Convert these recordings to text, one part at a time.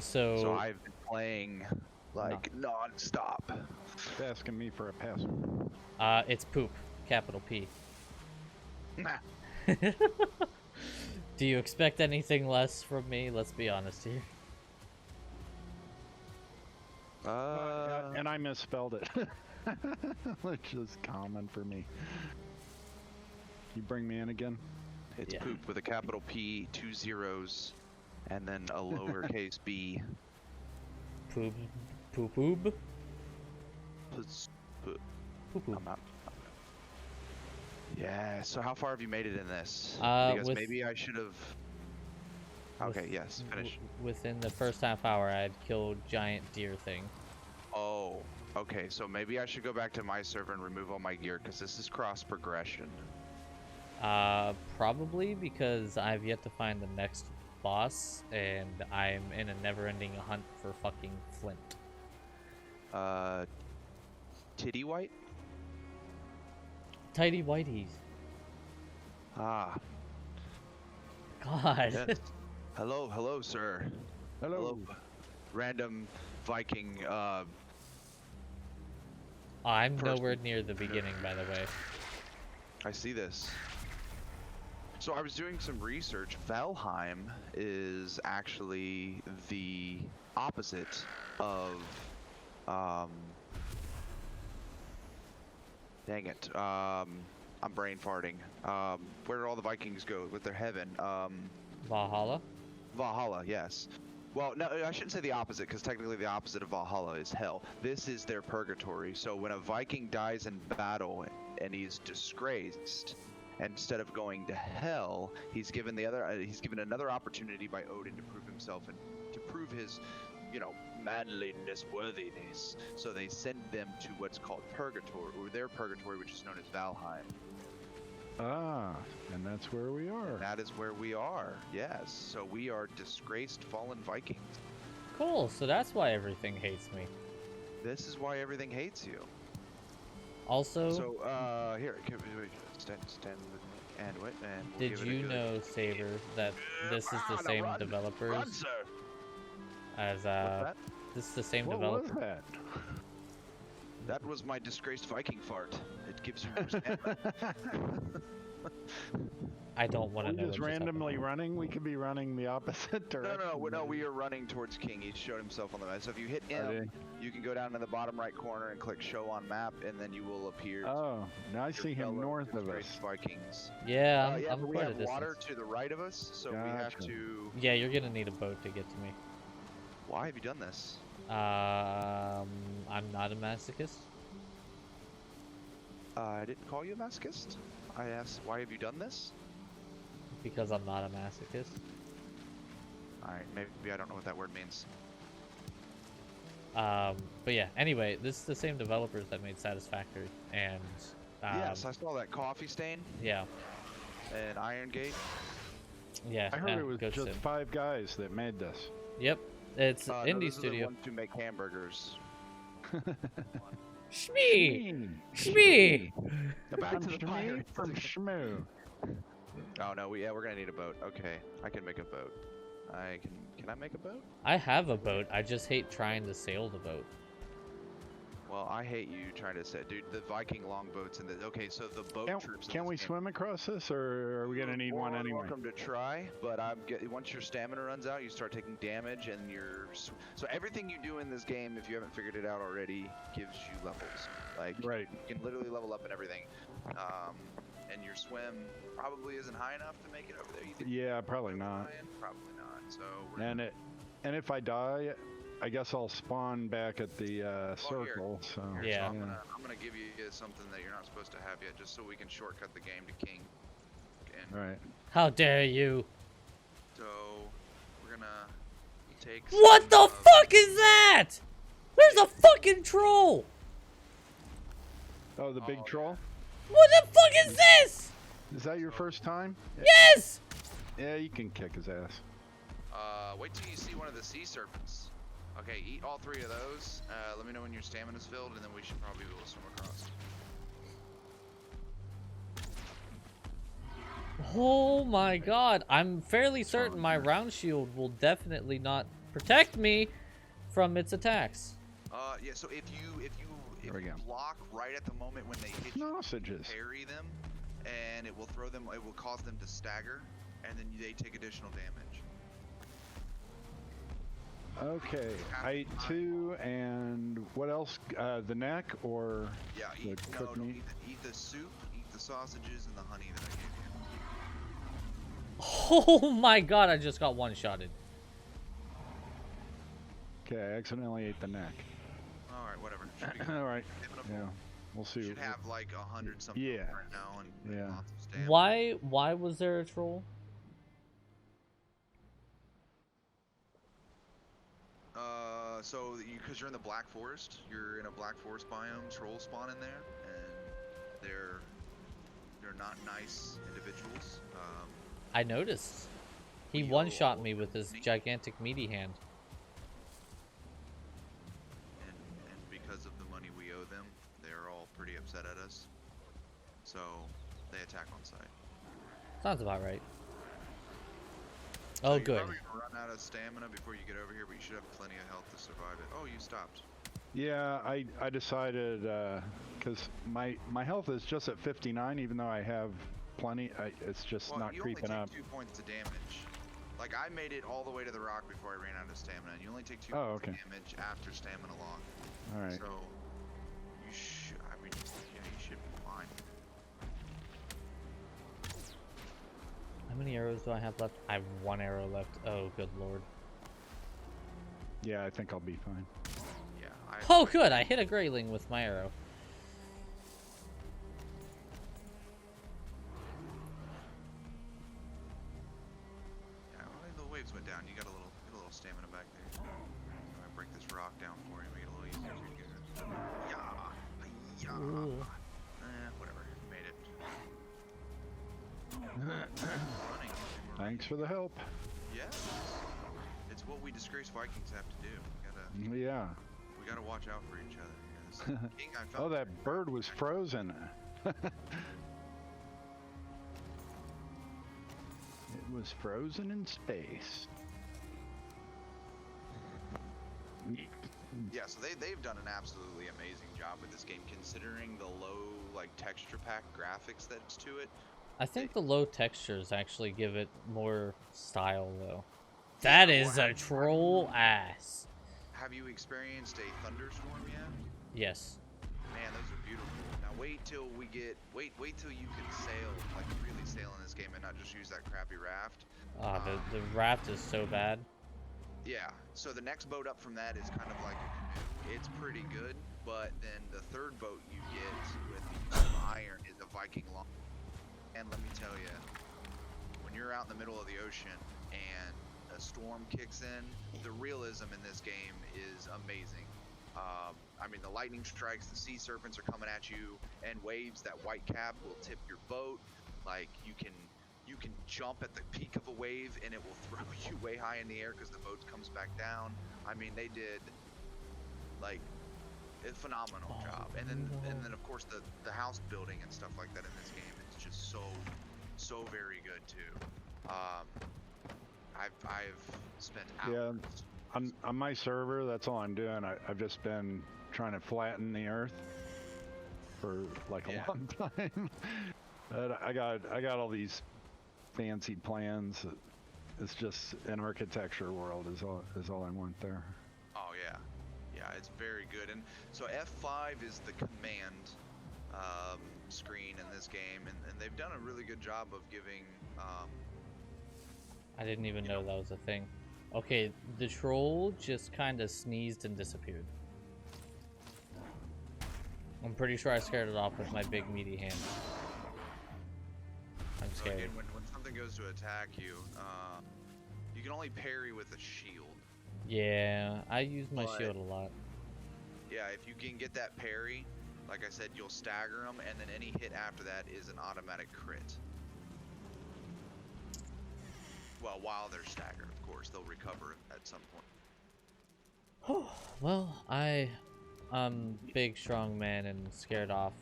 So I've been playing like No. non-stop. It's asking me for a password. It's poop, capital P. Nah. Do you expect anything less from me? Let's be honest here. And I misspelled it. Which is common for me. You bring me in again? It's Yeah. poop with a capital P, 2 zeros, and then a lowercase b. Poop, poop, poop, Puss- pu- poop, poop. I'm not. Yeah. So how far have you made it in this? Because with- maybe I should have. Okay. Yes. Finish. Within the first half hour, I had killed giant deer thing. Oh. Okay. So maybe I should go back to my server and remove all my gear because this is cross progression. Probably because I've yet to find the next boss, and I'm in a never-ending hunt for fucking flint. Titty white. Tidy whiteys. Ah. God. Yes. Hello, sir. Hello. Random Viking. I'm First- nowhere near the beginning, by the way. I see this. So I was doing some research. Valheim is actually the opposite of, dang it. I'm brain farting. Where did all the Vikings go with their heaven? Valhalla? Valhalla, yes. Well, no, I shouldn't say the opposite, because technically the opposite of Valhalla is hell. This is their purgatory. So when a Viking dies in battle and he's disgraced, instead of going to hell, he's given he's given another opportunity by Odin to prove himself and to prove his, manliness, worthiness. So they send them to what's called purgatory, or their purgatory, which is known as Valheim. Ah, and that's where we are. That is where we are. Yes. So we are disgraced fallen Vikings. Cool, so that's why everything hates me. This is why everything hates you. Also, So, here, stand with me, and wait, and we'll did give it a you good- know, Saber, that this is the No, same run, developers Run, sir. as, What's that? this is the same What developer. was that? That was my disgraced Viking fart. It gives you more stamina. I don't want to We know. just what you're talking randomly about. running. We could be running the opposite direction. No, we are running towards King. He showed himself on the map. So if you hit Okay. M, you can go down to the bottom right corner and click Show on Map, and then you will appear. Oh, now I your see him fellow north of us. disgraced Vikings. Yeah, Yeah, I'm but we quite a have water distance. to the right of us, so we have Gotcha. to. Yeah, you're gonna need a boat to get to me. Why have you done this? I'm not a masochist. I didn't call you a masochist. I asked, why have you done this? Because I'm not a masochist. Alright, maybe I don't know what that word means. But yeah, anyway, this is the same developers that made Satisfactory, and Yes, I saw that coffee stain yeah, and Iron Gate. yeah. I heard it was Ghost just Sim. 5 guys that made this. Yep, it's No, indie those are the studio. ones who make hamburgers. Schmee, Schmee. Back I'm to the Schmee pirates. from Schmoo. Oh no, we're gonna need a boat. Okay, I can make a boat. Can I make a boat? I have a boat. I just hate trying to sail the boat. Well, I hate you trying to say, dude. The Viking longboats and the so the boat troops. in Can this we game- swim across this, or are we gonna need You're one more than anyway? Welcome to try, but once your stamina runs out, you start taking damage, and so everything you do in this game, if you haven't figured it out already, gives you levels. Like Right. you can literally level up and everything. And your swim probably isn't high enough to make it over there. You think Yeah, probably not. Ryan? Probably not. So we're And if I die, I guess I'll spawn back at the circle. So Here, Yeah. so I'm gonna give you something that you're not supposed to have yet, just so we can shortcut the game to King. And Right. How dare you? so we're gonna take. What some the of- fuck is that? There's a fucking troll. Oh, the big Oh, troll. What the fuck is this? Is that your first time? Yes. Yeah, you can kick his ass. Wait till you see one of the sea serpents. Okay, eat all 3 of those. Let me know when your stamina's filled, and then we should probably be able to swim across. Oh my god. I'm fairly certain my round shield will definitely not protect me from its attacks. Yeah. So if you There we go. block right at the moment when they hit you, Sausages. parry them, and it will throw them. It will cause them to stagger, and then they take additional damage. Okay, I ate 2, and what else? The neck or Yeah. the Eat, cooked no, meat? eat the soup, eat the sausages, and the honey that I gave you. Oh my god, I just got one-shotted. Okay, I accidentally ate the neck. All right, whatever. Should be good. All right, Giving a yeah, full- we'll see. Should have like 100 something Yeah. right now and Yeah. lots of stamina. Why was there a troll? So because you're in the Black Forest, you're in a Black Forest biome. Trolls spawn in there, and they're not nice individuals. I noticed. He We one-shot all- me with his gigantic meaty hand. And because of the money we owe them, they're all pretty upset at us. So they attack on sight. Sounds about right. So Oh, you're good. probably gonna run out of stamina before you get over here, but you should have plenty of health to survive it. Oh, you stopped. Yeah, I decided because my health is just at 59, even though I have plenty. It's just Well, not you creeping only up. take 2 points of damage. Like I made it all the way to the rock before I ran out of stamina, and you only take 2 Oh, points okay. of damage after stamina lock. All right. So you should. I mean, yeah, you should be fine. How many arrows do I have left? I have 1 arrow left. Oh, good lord. Yeah, I think I'll be fine. Yeah. Oh, good. I hit a grayling with my arrow. Yeah. Well, the waves went down. You got a little stamina back there. I'm gonna break this rock down for you, make it a little easier for you to get it. Yeah. Ooh. Whatever. Made it. Running. Thanks for the help. Yes. It's what we disgraced Vikings have to do. Yeah. We gotta watch out for each other. This king I felt Oh, that bird was frozen. It was frozen in space. Yeah, so they've done an absolutely amazing job with this game, considering the low like texture pack graphics that's to it. I think the low textures actually give it more style, though. That Yeah, is well, a troll ass. Have you experienced a thunderstorm yet? Yes. Man, those are beautiful. Now wait till you can sail, like really sail in this game and not just use that crappy raft. Ah, the raft is so bad. Yeah, so the next boat up from that is kind of like a canoe. It's pretty good, but then the third boat you get with some iron is a Viking long. And let me tell you, when you're out in the middle of the ocean and a storm kicks in, the realism in this game is amazing. I mean, the lightning strikes, the sea serpents are coming at you, and waves that white cap will tip your boat. Like you can jump at the peak of a wave and it will throw you way high in the air because the boat comes back down. I mean, they did like a phenomenal job. And then of course the house building and stuff like that in this game is just so very good too. I've spent hours. Yeah, on my server, that's all I'm doing. I've just been trying to flatten the earth for like a long time. But I got all these fancy plans. It's just an architecture world is all I want there. Oh yeah, it's very good. And so F5 is the command screen in this game, and they've done a really good job of giving. I didn't even know that was a thing. Okay, the troll just kind of sneezed and disappeared. I'm pretty sure I scared it off with my big meaty hand. I'm So scared. again, when something goes to attack you, you can only parry with a shield. Yeah, I use my But- shield a lot. Yeah, if you can get that parry, like I said, you'll stagger them, and then any hit after that is an automatic crit. Well, while they're staggered, of course, they'll recover at some point. Well, I'm big, strong man and scared off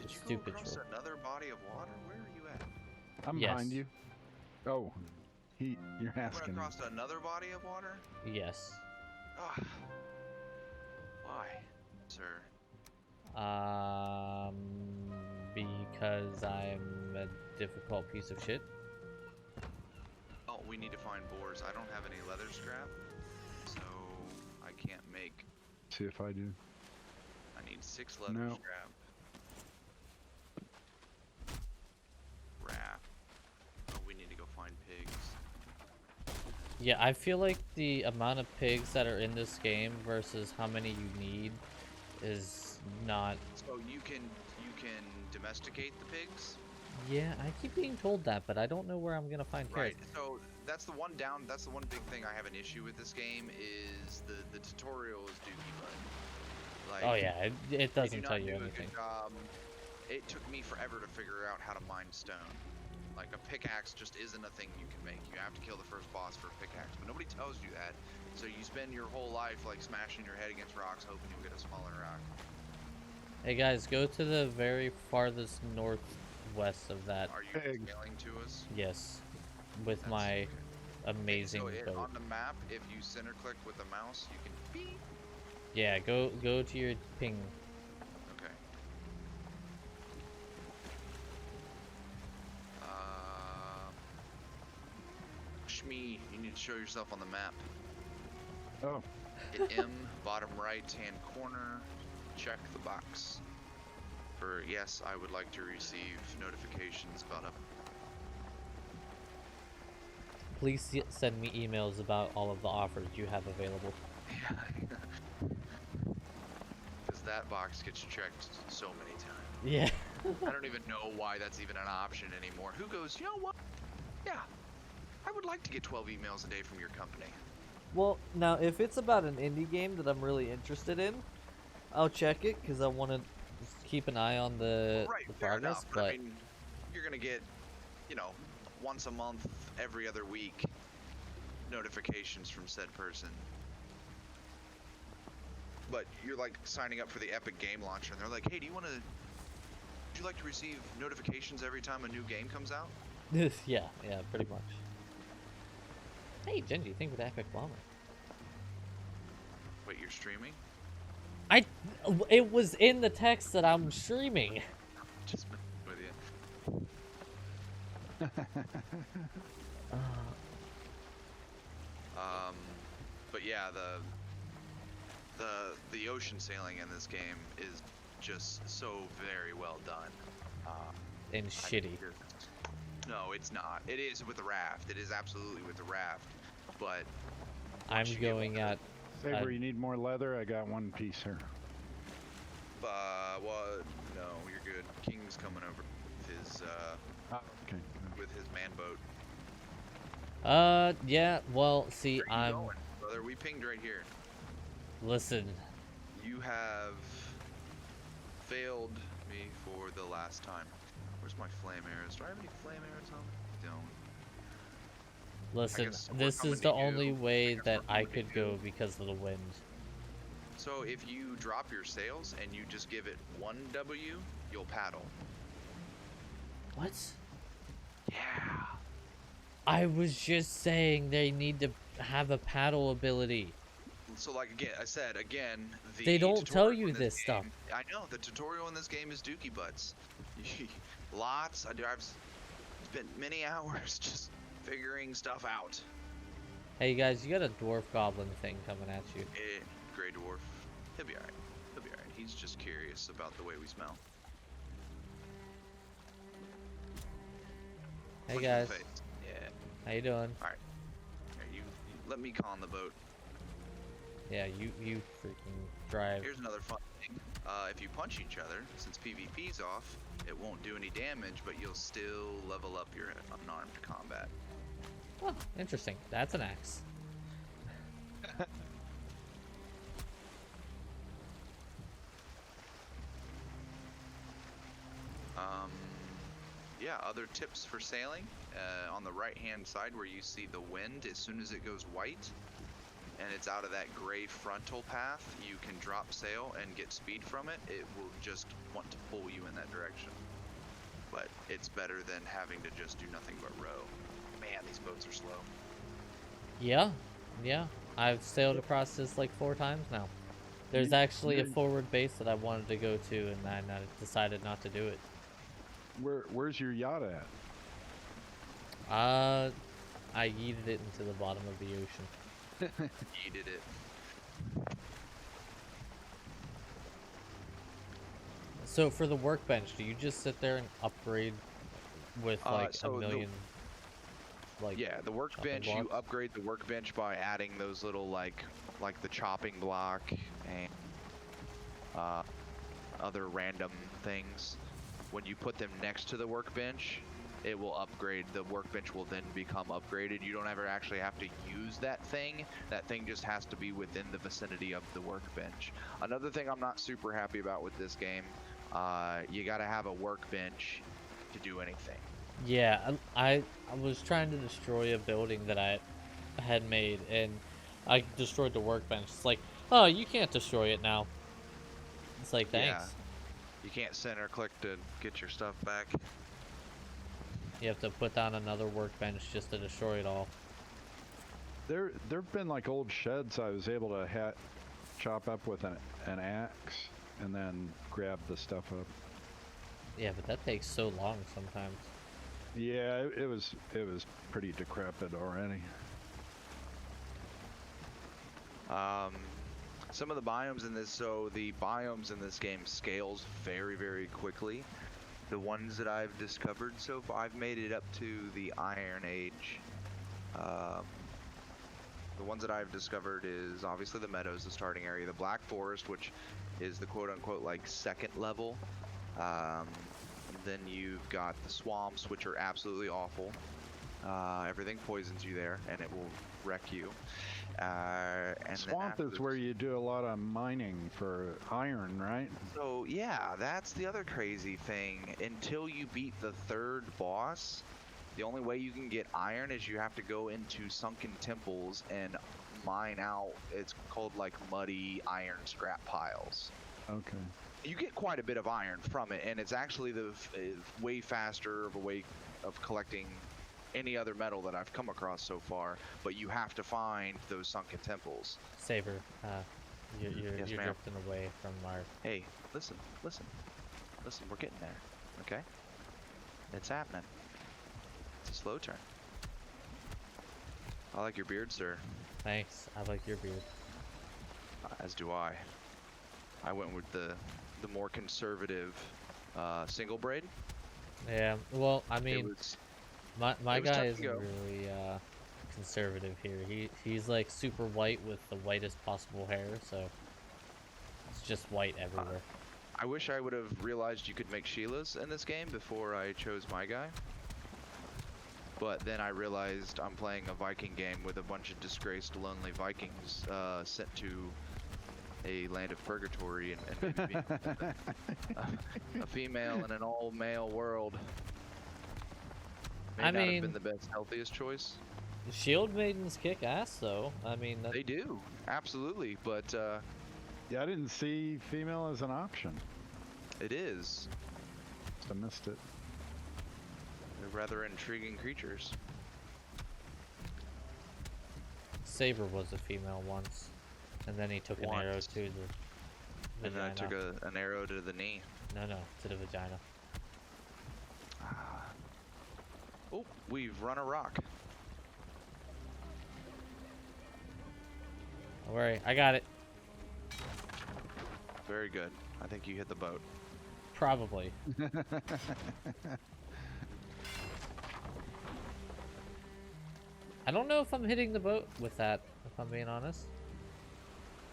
Did you stupid go across troll. another body of water? Where are you at? I'm Yes. behind you. Oh, You're Run asking. across another body of water? Yes. Ah. Why, sir? Because I'm a difficult piece of shit. Oh, we need to find boars. I don't have any leather scrap, so I can't make. See if I do. I need 6 leather No. scrap. Raft. Oh, we need to go find pigs. Yeah, I feel like the amount of pigs that are in this game versus how many you need is not. So you can domesticate the pigs. Yeah, I keep being told that, but I don't know where I'm gonna find Right. carrots. So that's the one big thing I have an issue with this game is the tutorial is dookie butt. Like, Oh yeah, it they do doesn't not tell you do a anything. good job. It took me forever to figure out how to mine stone. Like a pickaxe just isn't a thing you can make. You have to kill the first boss for a pickaxe, but nobody tells you that. So you spend your whole life like smashing your head against rocks, hoping you'll get a smaller rock. Hey guys, go to the very farthest northwest of that. Are you Pig. scaling to us? Yes, with That's my okay. amazing So boat. on the map, if you center click with the mouse, you can beep. Yeah, go to your ping. Okay. Schmee, you need to show yourself on the map. Oh, Hit M, bottom right hand corner, check the box. For yes, I would like to receive notifications about a. Please send me emails about all of the offers you have available. Because that box gets checked so many times. Yeah. I don't even know why that's even an option anymore. Who goes, you know what? Yeah, I would like to get 12 emails a day from your company. Well, now if it's about an indie game that I'm really interested in, I'll check it because I want to keep an eye on the Fair progress. enough, but I mean, you're gonna get, you know, once a month, every other week, notifications from said person. But you're like signing up for the Epic Game Launcher, and they're like, "Hey, would you like to receive notifications every time a new game comes out?" yeah, pretty much. Hey, Genji, thank you for the epic bomber. Wait, you're streaming? It was in the text that I'm streaming. Just with you. But yeah, the ocean sailing in this game is just so very well done. And I shitty. think no, it's not. It is with the raft. It is absolutely with the raft. But I'm once you get going leather- at. Saber, you need more leather? I got one piece here. Well, no, you're good. King's coming over with his Oh, okay. with his man boat. Yeah. Well, see, Where are you I'm. going, brother? We pinged right here. Listen, You have failed me for the last time. Where's my flame arrows? Do I have any flame arrows on me? I don't. listen. guess we're This coming is to the you. only way guess that we're I coming to could you. go because of the wind. So if you drop your sails and you just give it 1 W, you'll paddle. What? Yeah. I was just saying they need to have a paddle ability. So like again, I said again, the They don't tell tutorial you in this stuff. game- I know the tutorial in this game is dookie butts. Lots. I've spent many hours just figuring stuff out. Hey guys, you got a dwarf goblin thing coming at you. Grey dwarf. He'll be alright. He'll be alright. He's just curious about the way we smell. Hey Punch him in guys, the face. Yeah. how you doing? Here, you let me con the boat. Yeah, you freaking drive. Here's another fun thing. If you punch each other, since PvP's off, it won't do any damage, but you'll still level up your unarmed combat. Oh, interesting. That's an axe. Yeah, other tips for sailing. On the right-hand side where you see the wind, as soon as it goes white, and it's out of that gray frontal path, you can drop sail and get speed from it. It will just want to pull you in that direction. But it's better than having to just do nothing but row. Man, man, these boats are slow. Yeah, yeah. I've sailed across this like 4 times now. There's actually a forward base that I wanted to go to, and I decided not to do it. Where's your yacht at? I yeeted it into the bottom of the ocean. Yeeted it. So for the workbench, do you just sit there and upgrade with like so a million? Yeah, the workbench, chopping you blocks? upgrade the workbench by adding those little like the chopping block and other random things. When you put them next to the workbench, it will upgrade. The workbench will then become upgraded. You don't ever actually have to use that thing. That thing just has to be within the vicinity of the workbench. Another thing I'm not super happy about with this game, you gotta have a workbench to do anything. Yeah, I was trying to destroy a building that I had made, and I destroyed the workbench. It's like, oh, you can't destroy it now. It's like, thanks. Yeah. You can't center click to get your stuff back. You have to put down another workbench just to destroy it all. There've been like old sheds I was able to chop up with an axe and then grab the stuff up. Yeah, but that takes so long sometimes. Yeah, it was pretty decrepit already. Some of the biomes in this, the biomes in this game scales very, very quickly. The ones that I've discovered so far, I've made it up to the Iron Age. The ones that I've discovered is obviously the meadows, the starting area, the Black Forest, which is the quote-unquote like second level. Then you've got the swamps, which are absolutely awful. Everything poisons you there, and it will wreck you. And Swamp is where you do a lot of mining for iron, right? So yeah, that's the other crazy thing. Until you beat the third boss, the only way you can get iron is you have to go into sunken temples and mine out. It's called like muddy iron scrap piles. Okay. You get quite a bit of iron from it, and it's actually the way faster of a way of collecting any other metal that I've come across so far. But you have to find those sunken temples. Saber, you're Yes, ma'am. drifting away from our... Hey, listen, we're getting there, okay? It's happening. It's a slow turn. I like your beard, sir. Thanks, I like your beard. As do I. I went with the more conservative single braid. Yeah, well, I It mean, was, my it was guy tough to isn't go. really conservative here. He's like super white with the whitest possible hair, so it's just white everywhere. I wish I would have realized you could make Sheilas in this game before I chose my guy. But then I realized I'm playing a Viking game with a bunch of disgraced, lonely Vikings sent to a land of purgatory, and maybe being a female in an all-male world may I not mean, have been the best, healthiest choice. Shield maidens kick ass, though. I mean, They do, absolutely, but Yeah, I didn't see female as an option. it is. I missed it. They're rather intriguing creatures. Saber was a female once, and then he took an arrow Once. to the And then I vagina. took an arrow to the knee. No, to the vagina. Oh, we've run a rock. Don't worry, I got it. Very good. I think you hit the boat. Probably. I don't know if I'm hitting the boat with that, if I'm being honest.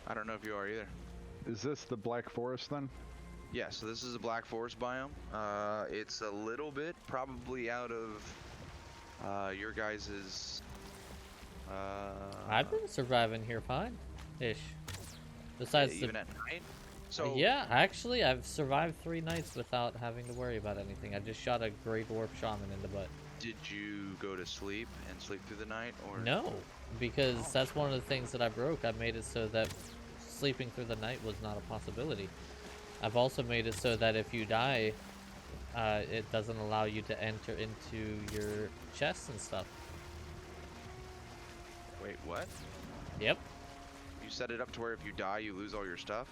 I don't know if you are either. Is this the Black Forest then? Yeah, so this is a Black Forest biome. It's a little bit probably out of your guys's. I've been surviving here fine, ish. Besides the even at night. So yeah, actually, I've survived 3 nights without having to worry about anything. I just shot a Grey Dwarf Shaman in the butt. did you go to sleep and sleep through the night, or No, because that's one of the things that I broke. I made it so that sleeping through the night was not a possibility. I've also made it so that if you die, it doesn't allow you to enter into your chests and stuff. Wait, what? Yep. You set it up to where if you die, you lose all your stuff?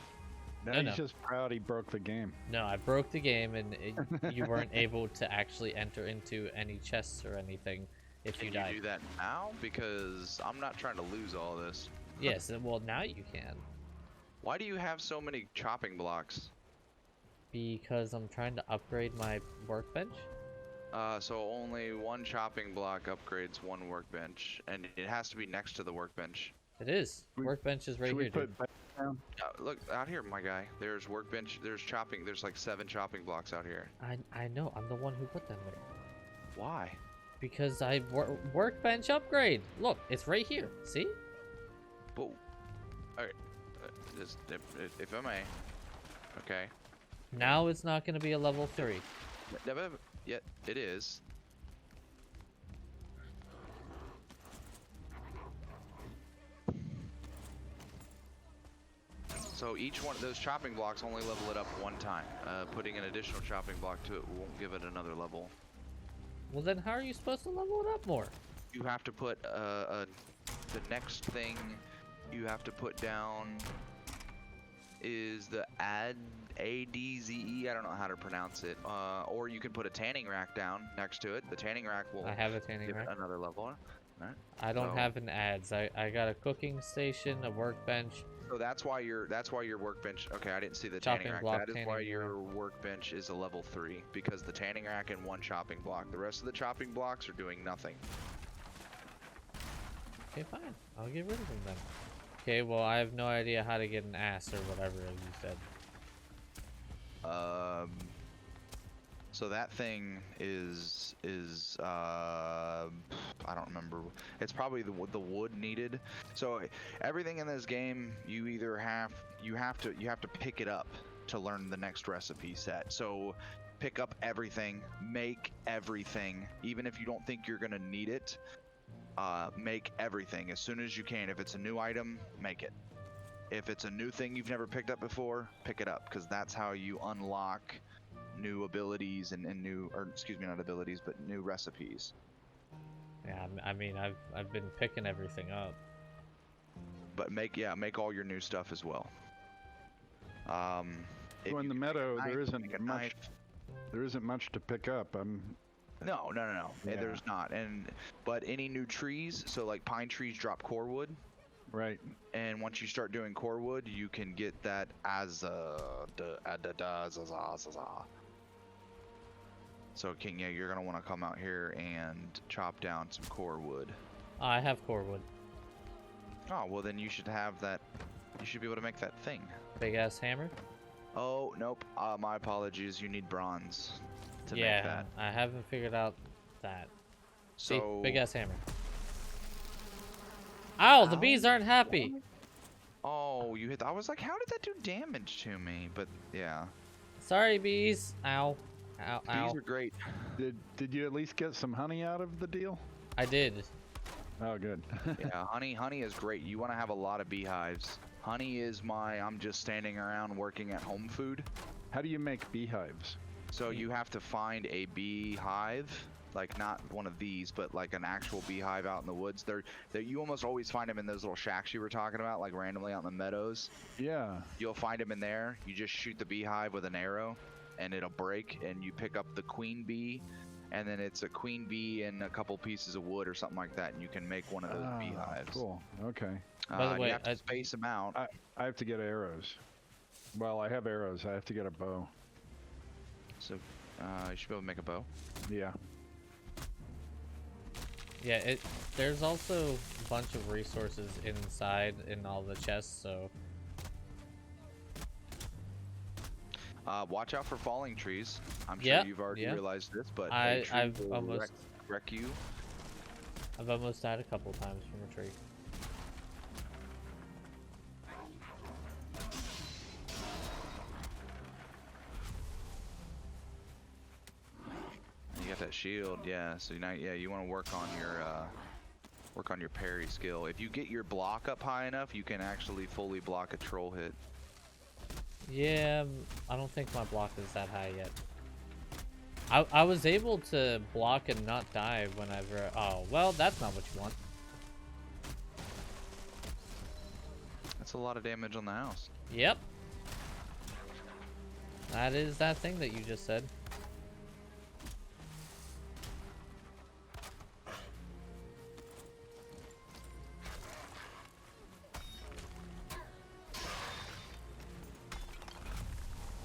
Now No, he's no. just proud he broke the game. No, I broke the game, and you weren't able to actually enter into any chests or anything if Can you you died. do that now? Because I'm not trying to lose all this. Yes, well, now you can. Why do you have so many chopping blocks? Because I'm trying to upgrade my workbench. So only one chopping block upgrades one workbench, and it has to be next to the workbench. It is. Workbench is right Should here, we put dude. back down? Look out here, my guy. There's workbench. There's chopping. There's like 7 chopping blocks out here. I know. I'm the one who put them there. Why? Because workbench upgrade. Look, it's right here. See? But, alright. If I may. Okay. Now it's not going to be a level 3. Yeah, it is. So each one of those chopping blocks only level it up one time. Putting an additional chopping block to it won't give it another level. Well, then how are you supposed to level it up more? You have to put the next thing you have to put down is the ADZE. I don't know how to pronounce it. Or you can put a tanning rack down next to it. The tanning rack will I have a tanning give it rack. another level. Alright. I don't So- have an ads. I got a cooking station, a workbench. So that's why your workbench. Okay, I didn't see the Chopping tanning rack. block, That is tanning why rack. your workbench is a level 3, because the tanning rack and 1 chopping block. The rest of the chopping blocks are doing nothing. Okay, fine. I'll get rid of them then. Okay, well, I have no idea how to get an ass or whatever you said. So that thing is I don't remember. It's probably the wood needed. So everything in this game, you either you have to pick it up to learn the next recipe set. So pick up everything, make everything, even if you don't think you're gonna need it. Make everything as soon as you can. If it's a new item, make it. If it's a new thing you've never picked up before, pick it up, because that's how you unlock new abilities and new, or excuse me, not abilities, but new recipes. Yeah, I mean, I've been picking everything up. But make all your new stuff as well. If So in you the can make a meadow, knife, there isn't make a much. knife. There isn't much to pick up. No. Yeah. There's not. But any new trees, so like pine trees drop core wood, Right. and once you start doing core wood, you can get that So King, yeah, you're gonna want to come out here and chop down some core wood. I have core wood. Oh, well then you should have that. You should be able to make that thing. Big ass hammer. Oh, nope. My apologies. You need bronze to make Yeah, that. I haven't figured out that. See, So big ass hammer. Ow, the Ow. bees aren't happy. Oh, you hit. I was like, how did that do damage to me? But yeah, Sorry, bees. Ow. Ow, ow. bees are great. Did you at least get some honey out of the deal? I did. Oh, good. Yeah, honey is great. You want to have a lot of beehives. Honey is I'm just standing around working at home food. How do you make beehives? So you have to find a beehive, like not one of these, but like an actual beehive out in the woods. You almost always find them in those little shacks you were talking about, like randomly out in the meadows. Yeah. You'll find them in there. You just shoot the beehive with an arrow, and it'll break, and you pick up the queen bee, and then it's a queen bee and a couple pieces of wood or something like that, and you can make one of those beehives. Cool. Okay. By the way, you have to space them out. I have to get arrows. Well, I have arrows. I have to get a bow. So you should be able to make a bow. Yeah. Yeah, there's also a bunch of resources inside in all the chests, so Watch out for falling trees. I'm sure Yeah, you've already yeah. realized this, but I've a tree will almost- wreck you. I've almost died a couple times from a tree. You got that shield, yeah. So now, yeah, you want to work on your parry skill. If you get your block up high enough, you can actually fully block a troll hit. Yeah, I don't think my block is that high yet. I was able to block and not die whenever. Oh, well, that's not what you want. That's a lot of damage on the house. Yep. That is that thing that you just said.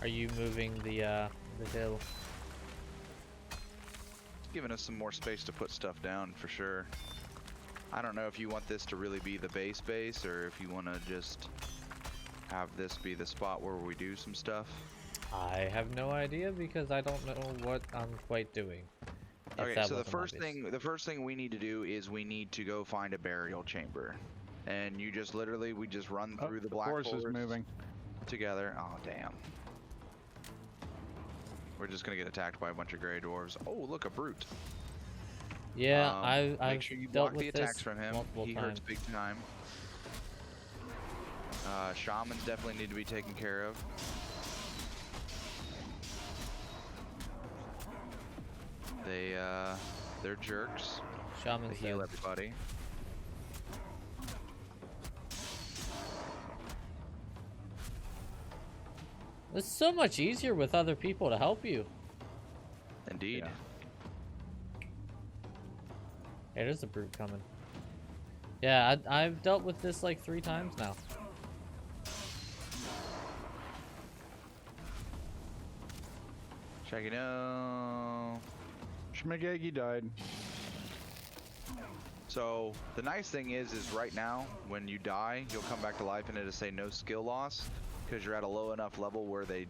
Are you moving the hill? Giving us some more space to put stuff down for sure. I don't know if you want this to really be the base or if you want to just have this be the spot where we do some stuff. I have no idea because I don't know what I'm quite doing. Okay, so the first thing we need to do is we need to go find a burial chamber. And you just literally, we just run through the black forest is moving together. Oh, damn. We're just gonna get attacked by a bunch of gray dwarves. Oh, look, a brute. Yeah, Make I've sure you dealt block with the this attacks from him. multiple He times. hurts big time. Shamans definitely need to be taken care of. They're jerks. They Shaman's heal dead. everybody. It's so much easier with other people to help you. Indeed. Yeah. Hey, there's a brute coming. Yeah, I've dealt with this like 3 times now. Shaggy, no. Schmee died. So the nice thing is right now when you die, you'll come back to life and it'll say no skill loss because you're at a low enough level where they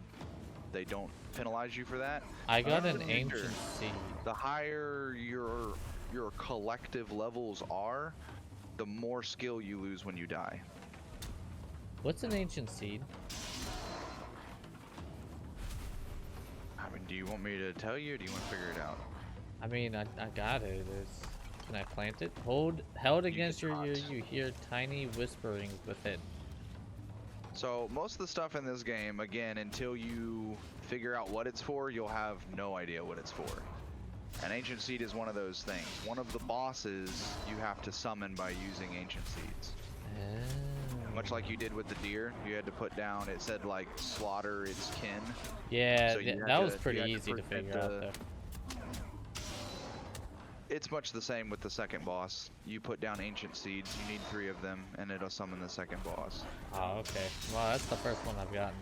don't penalize you for that. I got In an the ancient future, seed. The higher your collective levels are, the more skill you lose when you die. What's an ancient seed? I mean, do you want me to tell you or do you want to figure it out? I mean, I got it. Can I plant it? Held against your ear, you hear tiny whisperings within. So most of the stuff in this game, again, until you figure out what it's for, you'll have no idea what it's for. An ancient seed is one of those things. One of the bosses you have to summon by using ancient seeds. Oh. Much like you did with the deer, you had to put down, it said like slaughter its kin. Yeah, So you had that was to- pretty you had to easy to protect figure out the- though. It's much the same with the second boss. You put down ancient seeds, you need 3 of them, and it'll summon the second boss. Oh, okay. Well, that's the first one I've gotten.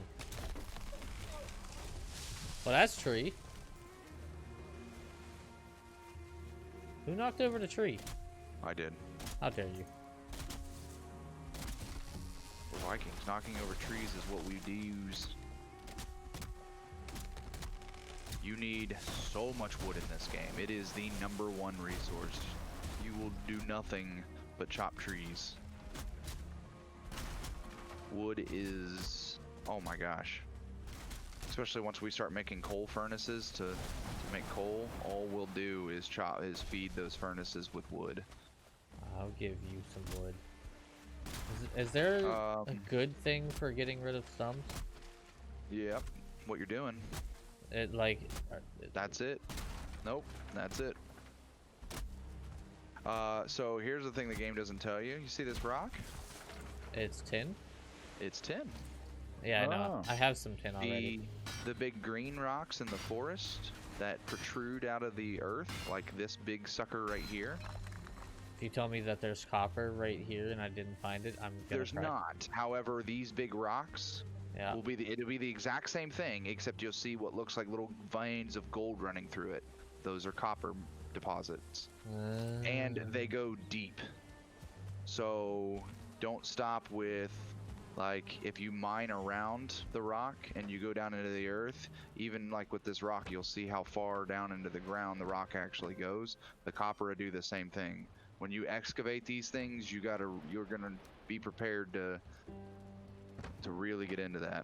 Well, that's tree. Who knocked over the tree? I did. How dare you? We're Vikings. Knocking over trees is what we use. You need so much wood in this game. It is the #1 resource. You will do nothing but chop trees. Wood is... oh my gosh. Especially once we start making coal furnaces to make coal, all we'll do is feed those furnaces with wood. I'll give you some wood. Is there a good thing for getting rid of stumps? Yep. What you're doing. It like... That's it. Nope. That's it. So here's the thing the game doesn't tell you. You see this rock? It's tin? It's tin. Yeah, I know. Oh. I have some tin already. The big green rocks in the forest that protrude out of the earth, like this big sucker right here. If you tell me that there's copper right here and I didn't find it, I'm gonna There's cry. not. However, these big rocks Yeah. will be it'll be the exact same thing, except you'll see what looks like little veins of gold running through it. Those are copper deposits. And they go deep. So don't stop with, like, if you mine around the rock and you go down into the earth, even like with this rock, you'll see how far down into the ground the rock actually goes. The copper will do the same thing. When you excavate these things, you're gonna be prepared to really get into that.